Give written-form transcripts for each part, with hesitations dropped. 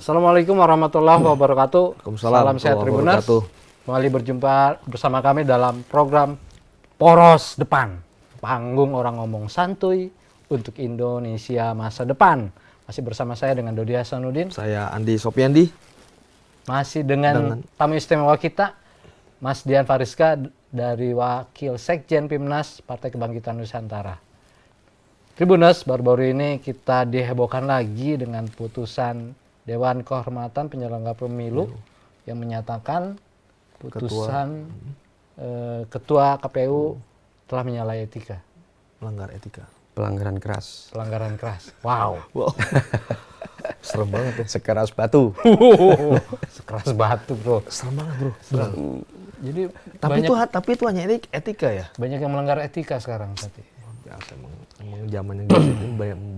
Assalamualaikum warahmatullahi wabarakatuh. Salam sehat Tribuners. Kembali berjumpa bersama kami dalam program Poros Depan. Panggung orang ngomong santuy untuk Indonesia masa depan. Masih bersama saya dengan Dodi Hasanuddin. Saya Andi Sopiandi. Masih dengan tamu istimewa kita, Mas Dian Fariska dari Wakil Sekjen Pimnas Partai Kebangkitan Nusantara. Tribuners, baru-baru ini kita dihebohkan lagi dengan putusan Dewan Kehormatan Penyelenggara Pemilu yang menyatakan putusan Ketua KPU telah menyalahi etika. Melanggar etika. Pelanggaran keras. Pelanggaran keras. Wow. Serem banget ya. Sekeras batu. Sekeras batu, bro. Serem banget, bro. Jadi Tapi itu hanya etika ya? banyak yang melanggar etika sekarang tadi. Biasa emang zaman yang ini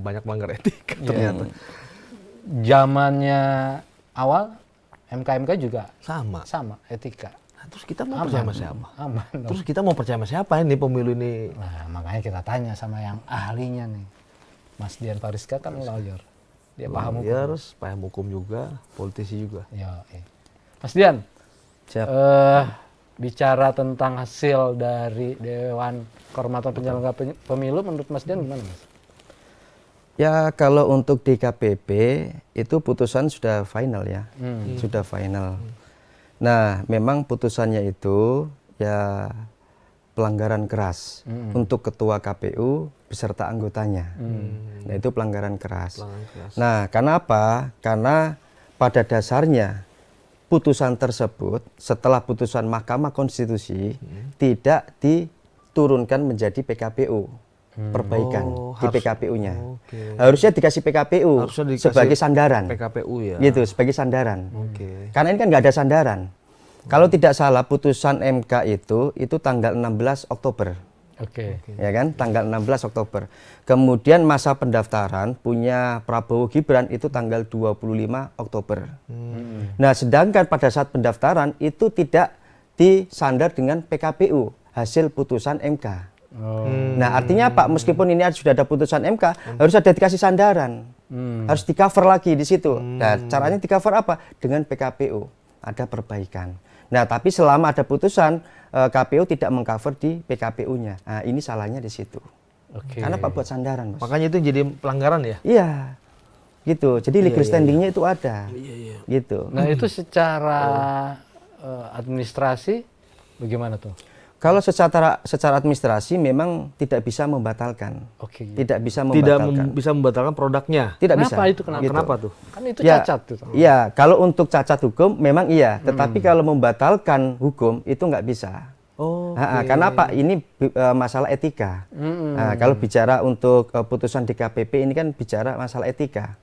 banyak melanggar etika ternyata. Zamannya awal MK juga sama etika. Nah, terus kita mau percaya sama siapa? Aman. Terus kita mau percaya sama siapa ini pemilu ini? Nah, makanya kita tanya sama yang ahlinya nih. Mas Dian Fariska kan lawyer. Dia paham hukum. Paham hukum juga, politisi juga. Ya, Mas Dian. Siap. Bicara tentang hasil dari Dewan Kehormatan Penyelenggara Pemilu, menurut Mas Dian gimana, Mas? Ya kalau untuk DKPP itu putusan sudah final ya, sudah final. Nah memang putusannya itu ya pelanggaran keras untuk Ketua KPU beserta anggotanya. Nah itu pelanggaran keras. Nah karena apa? Karena pada dasarnya putusan tersebut setelah putusan Mahkamah Konstitusi tidak diturunkan menjadi PKPU. Perbaikan di PKPU-nya. Harusnya dikasih PKPU sebagai sandaran. PKPU ya. Gitu, sebagai sandaran. Karena ini kan nggak ada sandaran. Kalau tidak salah putusan MK itu tanggal 16 Oktober. Ya kan? Tanggal 16 Oktober. Kemudian masa pendaftaran punya Prabowo Gibran itu tanggal 25 Oktober. Nah, sedangkan pada saat pendaftaran itu tidak disandar dengan PKPU hasil putusan MK. Nah artinya apa? Meskipun ini sudah ada putusan MK, harus ada dikasih sandaran, harus di cover lagi di situ. Nah caranya di cover apa? Dengan PKPU, ada perbaikan. Nah tapi selama ada putusan KPU tidak mengcover di PKPU-nya. Nah ini salahnya di situ. Karena Pak buat sandaran, Mas. Makanya itu jadi pelanggaran ya? Iya, gitu. Jadi legal standingnya itu ada, gitu. Nah itu secara administrasi bagaimana tuh? Kalau secara administrasi memang tidak bisa membatalkan. Tidak bisa membatalkan. Tidak bisa membatalkan produknya. Tidak kenapa bisa. Itu kenapa? Gitu. Kenapa tuh? Kan itu cacat tuh. Iya, kalau untuk cacat hukum memang iya, tetapi kalau membatalkan hukum itu nggak bisa. Karena apa? Ini masalah etika. Nah, kalau bicara untuk putusan DKPP ini kan bicara masalah etika.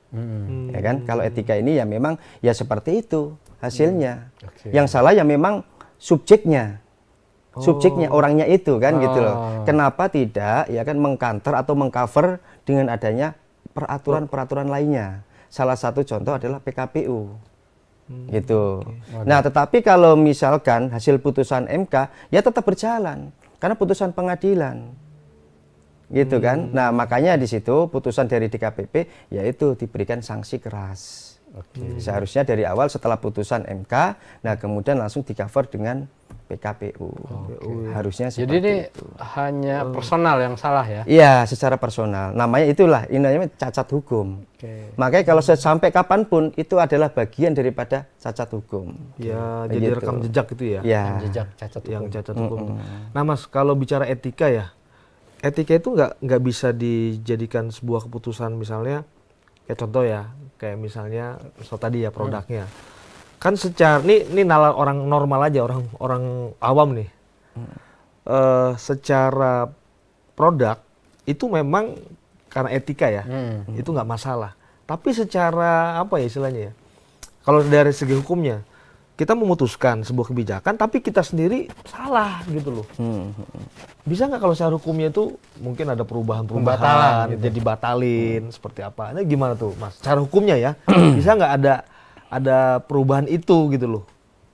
Ya kan? Kalau etika ini ya memang ya seperti itu hasilnya. Yang salah ya memang subjeknya. Subjeknya orangnya itu kan gitu loh. Kenapa tidak ya kan mengcounter atau mengcover dengan adanya peraturan-peraturan lainnya. Salah satu contoh adalah PKPU. Gitu. Nah, tetapi kalau misalkan hasil putusan MK ya tetap berjalan karena putusan pengadilan. Gitu kan. Nah, makanya di situ putusan dari DKPP yaitu diberikan sanksi keras. Seharusnya dari awal setelah putusan MK, nah kemudian langsung di-cover dengan PKPU. Harusnya seperti Jadi ini itu. hanya personal yang salah ya? Iya, secara personal. Namanya itulah, ini namanya cacat hukum. Makanya kalau sampai kapanpun itu adalah bagian daripada cacat hukum. Ya, jadi rekam jejak itu ya? Ya. Jejak cacat hukum. Yang cacat hukum. Nah Mas, kalau bicara etika ya, etika itu nggak bisa dijadikan sebuah keputusan misalnya, kayak contoh ya, kayak misalnya tadi ya produknya. Kan secara ini nalar orang normal aja, orang awam nih. Secara produk itu memang karena etika ya, itu nggak masalah. Tapi secara apa ya istilahnya ya? Kalau dari segi hukumnya, kita memutuskan sebuah kebijakan, tapi kita sendiri salah gitu loh. Bisa nggak kalau secara hukumnya itu mungkin ada perubahan-perubahan, gitu. jadi batalin seperti apa? Ini gimana tuh, Mas? Secara hukumnya ya, bisa nggak ada perubahan itu gitu loh?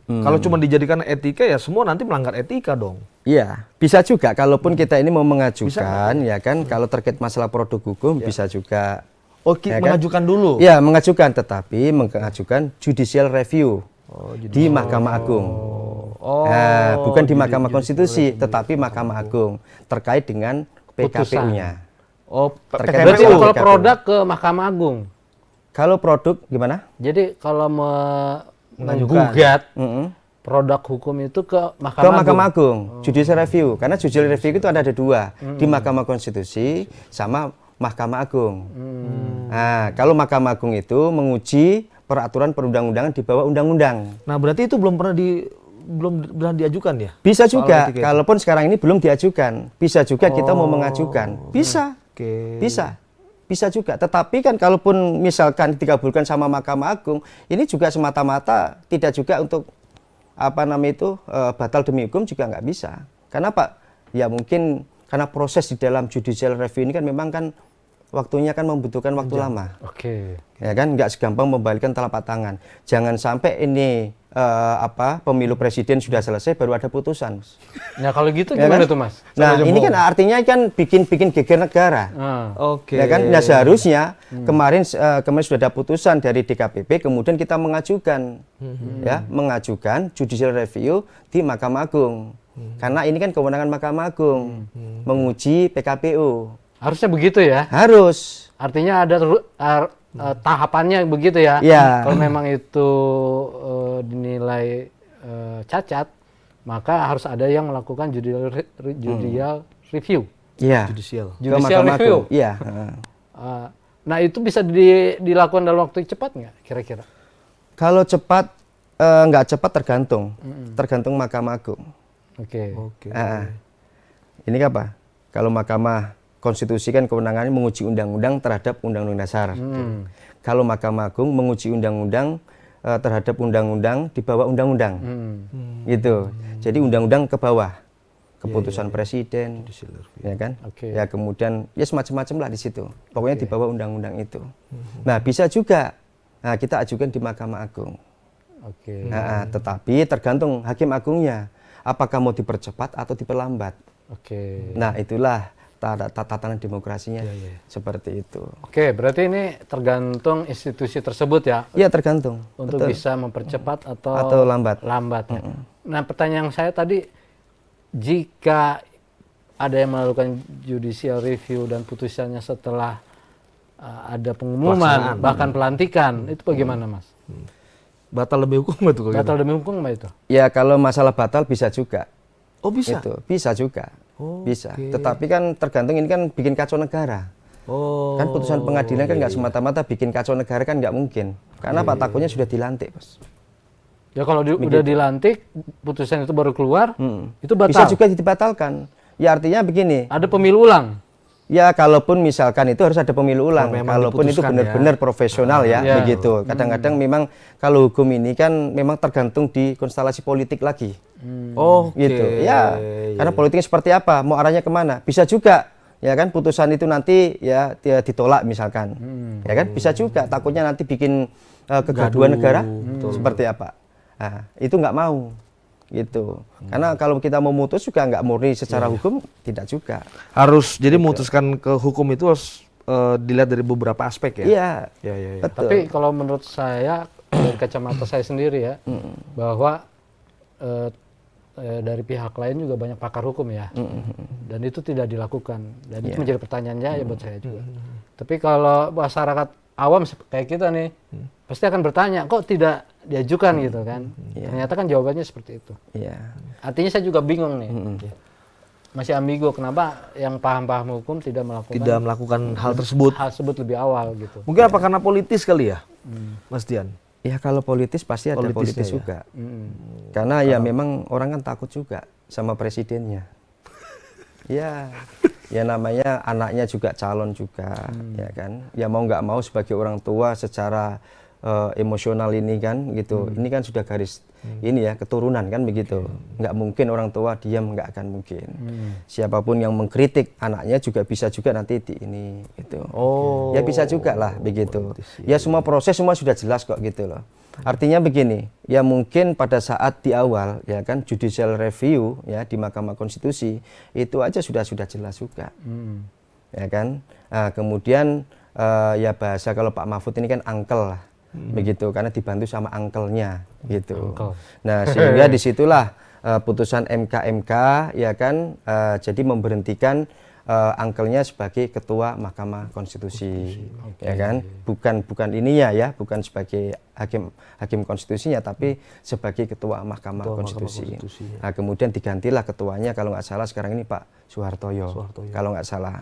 Kalau cuma dijadikan etika ya semua nanti melanggar etika dong. Iya, bisa juga. Kalaupun kita ini mau mengajukan, ya kan, kalau terkait masalah produk hukum bisa juga Ya kan? Mengajukan dulu. Ya, mengajukan, tetapi mengajukan judicial review di Mahkamah Agung. Bukan di Mahkamah Konstitusi, tetapi Mahkamah Agung terkait dengan PKPU-nya. PKPU. Berarti kalau produk ke Mahkamah Agung. Kalau produk gimana? Jadi kalau Mengajukan. menggugat produk hukum itu ke Mahkamah Ke Agung. Mahkamah Agung, judicial review. Karena judicial review itu ada dua, di Mahkamah Konstitusi sama Mahkamah Agung. Nah, kalau Mahkamah Agung itu menguji peraturan perundang-undangan di bawah undang-undang. Nah, berarti itu belum pernah diajukan ya? Bisa Soal juga, etika itu. kalaupun sekarang ini belum diajukan, bisa juga kita mau mengajukan. Bisa, bisa juga. Tetapi kan kalaupun misalkan dikabulkan sama Mahkamah Agung, ini juga semata-mata tidak juga untuk batal demi hukum juga nggak bisa. Karena apa? Ya mungkin karena proses di dalam judicial review ini kan memang kan waktunya kan membutuhkan waktu lama. Ya kan, nggak segampang membalikkan telapak tangan. Jangan sampai ini pemilu presiden sudah selesai baru ada putusan. Ya kalau gitu Ya gimana kan? tuh Mas? Nah, ini kan artinya kan bikin geger negara. Ya kan? Nah, seharusnya kemarin sudah ada putusan dari DKPP, kemudian kita mengajukan mengajukan judicial review di Mahkamah Agung. Karena ini kan kewenangan Mahkamah Agung menguji PKPU. Harusnya begitu ya? Harus. Artinya ada tahapannya begitu ya? Ya. Kalau memang itu dinilai cacat, maka harus ada yang melakukan judicial review. Iya. Judicial. Ke Mahkamah review. Agung. Iya. Nah itu bisa dilakukan dalam waktu cepat nggak kira-kira? Kalau cepat, nggak cepat tergantung Mahkamah Agung. Oke. Ini apa? Kalau Mahkamah Konstitusi kan kewenangannya menguji undang-undang terhadap undang-undang dasar. Kalau Mahkamah Agung menguji undang-undang terhadap undang-undang di bawah undang-undang. Gitu. Jadi undang-undang ke bawah. Keputusan presiden, ya kan? Ya kemudian ya semacam-macam lah di situ. Pokoknya di bawah undang-undang itu. Nah, bisa juga kita ajukan di Mahkamah Agung. Tetapi tergantung Hakim Agungnya. Apakah mau dipercepat atau diperlambat? Nah, itulah tatanan demokrasinya seperti itu. Berarti ini tergantung institusi tersebut ya? Iya, tergantung. Untuk bisa mempercepat atau lambat. Ya. Nah, pertanyaan saya tadi, jika ada yang melakukan judicial review dan putusannya setelah ada pengumuman, bahkan pelantikan, itu bagaimana Mas? Batal demi hukum itu? Batal demi hukum itu? Ya, kalau masalah batal bisa juga. Oh, bisa? Itu bisa juga. Bisa. Tetapi kan tergantung, ini kan bikin kacau negara. Kan putusan pengadilan kan nggak semata-mata bikin kacau negara, kan nggak mungkin. Karena Pak takutnya sudah dilantik, Bos. Ya kalau udah dilantik, putusan itu baru keluar, itu batal. Bisa juga dibatalkan. Ya artinya begini. Ada pemilu ulang. Ya kalaupun misalkan itu harus ada pemilu ulang. Kalaupun itu benar-benar profesional ya, begitu. Kadang-kadang memang kalau hukum ini kan memang tergantung di konstelasi politik lagi. Gitu. Ya, karena politiknya seperti apa, mau arahnya kemana. Bisa juga, ya kan, putusan itu nanti ya ditolak misalkan. Ya kan, bisa juga. Takutnya nanti bikin kegaduhan negara seperti apa. Nah, itu nggak mau. Gitu. Karena kalau kita memutus juga nggak murni secara hukum, tidak juga. Harus, jadi memutuskan ke hukum itu harus dilihat dari beberapa aspek ya? Iya. Betul. Tapi kalau menurut saya, dari kacamata saya sendiri ya, bahwa dari pihak lain juga banyak pakar hukum ya, dan itu tidak dilakukan, dan itu menjadi pertanyaannya ya buat saya juga. Tapi kalau masyarakat awam kayak kita nih, pasti akan bertanya, kok tidak diajukan gitu kan? Ternyata kan jawabannya seperti itu. Artinya saya juga bingung nih, masih ambigu, kenapa yang paham-paham hukum tidak melakukan hal tersebut lebih awal gitu. Mungkin apa karena politis kali ya, Mas Dian? Ya kalau politis pasti ada politis juga. Karena ya memang orang kan takut juga sama presidennya. Ya namanya anaknya juga calon juga, ya kan. Ya mau nggak mau sebagai orang tua secara emosional ini kan gitu. Ini kan sudah garis ini ya, keturunan kan begitu. Nggak mungkin orang tua diam, nggak akan mungkin. Siapapun yang mengkritik anaknya juga bisa juga nanti di ini gitu. Ya bisa juga lah begitu. Ya semua proses semua sudah jelas kok gitu loh. Artinya begini, ya mungkin pada saat di awal ya kan judicial review ya di Mahkamah Konstitusi itu aja sudah jelas juga. Ya kan? Nah, kemudian ya bahasa kalau Pak Mahfud ini kan uncle lah, begitu, karena dibantu sama uncle-nya gitu. Nah sehingga disitulah putusan MK ya kan, jadi memberhentikan uncle-nya sebagai ketua Mahkamah Konstitusi, ya kan, bukan ininya ya, bukan sebagai hakim konstitusinya, tapi sebagai ketua Mahkamah Konstitusi. Nah kemudian digantilah ketuanya kalau nggak salah sekarang ini Pak Soehartoyo. Kalau nggak salah.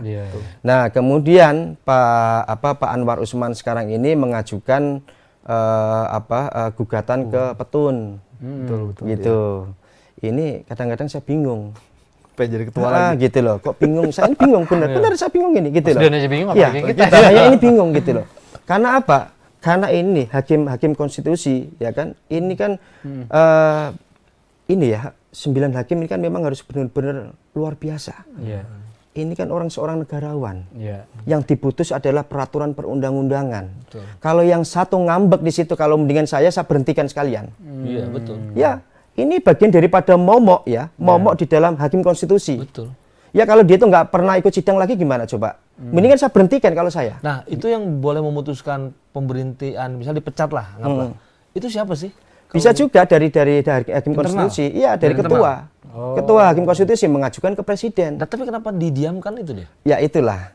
Nah kemudian Pak Anwar Usman sekarang ini mengajukan gugatan ke Petun, gitu. Ini kadang-kadang saya bingung. Pengen jadi ketua lagi gitu loh. Kok bingung? Saya ini bingung, benar saya bingung ini gitu loh. Aja bingung, ya, saya ini bingung gitu loh. Karena apa? Karena ini hakim konstitusi, ya kan? Ini kan ini ya 9 hakim ini kan memang harus benar-benar luar biasa. Ini kan seorang negarawan. Yang diputus adalah peraturan perundang-undangan. Kalau yang satu ngambek di situ, kalau mendingan saya berhentikan sekalian. Iya betul. Ya. Ini bagian daripada momok ya, momok di dalam hakim konstitusi. Betul. Ya kalau dia itu nggak pernah ikut sidang lagi gimana coba? Mendingan saya berhentikan kalau saya. Nah itu yang boleh memutuskan pemberhentian, misalnya dipecat lah, itu siapa sih? Bisa juga dari hakim konstitusi, iya dari ketua. Ketua hakim konstitusi mengajukan ke presiden. Nah, tapi kenapa didiamkan itu dia? Ya itulah,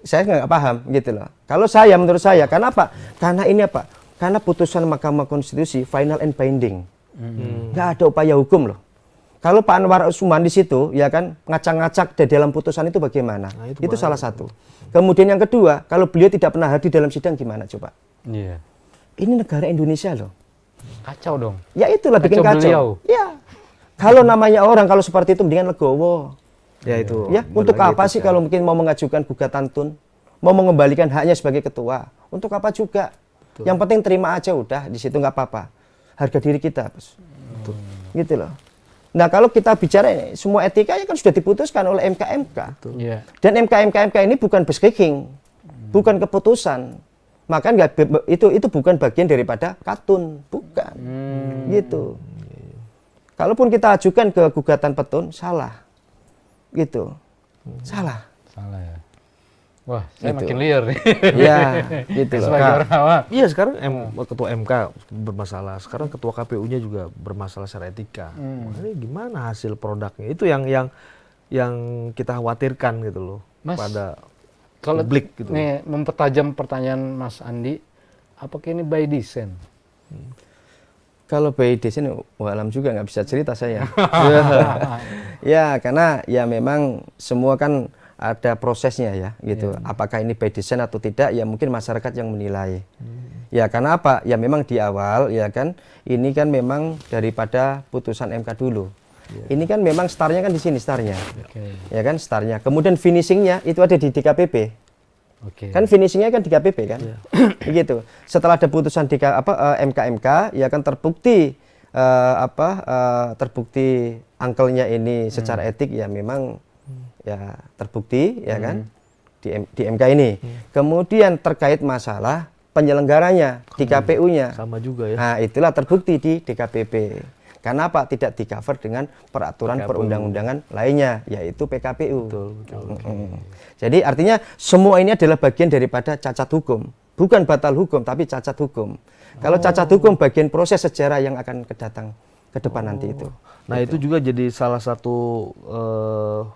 saya nggak paham gitu loh. Kalau saya, menurut saya, karena apa? Karena ini apa? Karena putusan Mahkamah Konstitusi final and binding. Nggak ada upaya hukum loh. Kalau Pak Anwar Usman di situ, ya kan, ngacak-ngacak di dalam putusan itu bagaimana? Nah, itu salah satu. Kemudian yang kedua, kalau beliau tidak pernah hadir dalam sidang gimana coba? Ini negara Indonesia loh. Kacau dong. Ya itulah bikin kacau. Ya. Kalau namanya orang kalau seperti itu mendingan legowo. Ya itu. Ya, untuk apa sih kalau mungkin mau mengajukan gugatan tun, mau mengembalikan haknya sebagai ketua? Untuk apa juga? Yang penting terima aja udah, di situ nggak apa-apa. Harga diri kita, Bos. Gitu loh. Nah, kalau kita bicara semua etika ya kan sudah diputuskan oleh MK. Dan MK ini bukan beskriping, bukan keputusan. Maka itu bukan bagian daripada katun, bukan. Gitu. Kalaupun kita ajukan ke gugatan Petun, salah. Gitu. Salah ya. Wah, saya gitu. makin liar nih. Iya, gitu loh. Sebagai orang awam. Iya, sekarang ketua MK bermasalah, sekarang ketua KPU-nya juga bermasalah secara etika. Ini gimana hasil produknya? Itu yang kita khawatirkan gitu loh, Mas, pada kalau publik gitu. Nih mempertajam pertanyaan Mas Andi, apakah ini by design? Kalau by design, alam juga nggak bisa cerita saya. Ya, karena ya memang semua kan ada prosesnya ya gitu. Apakah ini by design atau tidak ya mungkin masyarakat yang menilai. Ya karena apa? Ya memang di awal ya kan ini kan memang daripada putusan MK dulu. Ini kan memang startnya kan di sini startnya. Ya kan startnya. Kemudian finishingnya itu ada di DKPP. Kan finishingnya kan di DKPP kan. Begitu. Setelah ada putusan di MK ya kan terbukti terbukti angkelnya ini secara etik ya memang ya terbukti ya kan di MK ini. Kemudian terkait masalah penyelenggaranya di KPU-nya. Sama juga ya. Nah, itulah terbukti di DKPP. Karena apa? Tidak di-cover dengan peraturan perundang-undangan lainnya, yaitu PKPU. Betul. Jadi artinya semua ini adalah bagian daripada cacat hukum. Bukan batal hukum, tapi cacat hukum. Kalau cacat hukum bagian proses sejarah yang akan datang ke depan nanti itu. Nah itu juga jadi salah satu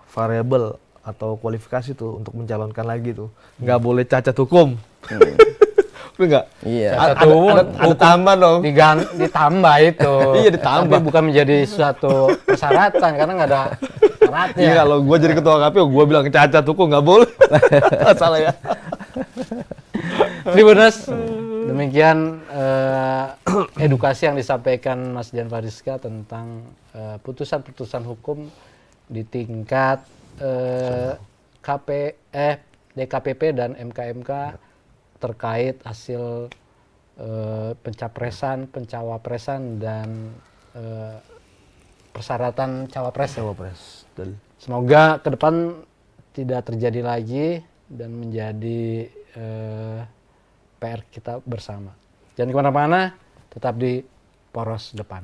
variabel atau kualifikasi tuh untuk mencalonkan lagi tuh. Nggak boleh cacat hukum. Enggak? Iya. Ada tambah dong. Ditambah itu. Iya ditambah. Tapi bukan menjadi suatu persyaratan karena nggak ada syaratnya. Iya kalau gue jadi ketua KPU gue bilang cacat hukum nggak boleh. Salah ya. Tribuners, demikian edukasi yang disampaikan Mas Dian Fariska tentang putusan-putusan hukum di tingkat DKPP dan MK terkait hasil pencapresan, pencawapresan dan persyaratan cawapres. Semoga ke depan tidak terjadi lagi dan menjadi PR kita bersama. Jangan kemana-mana, tetap di Poros Depan.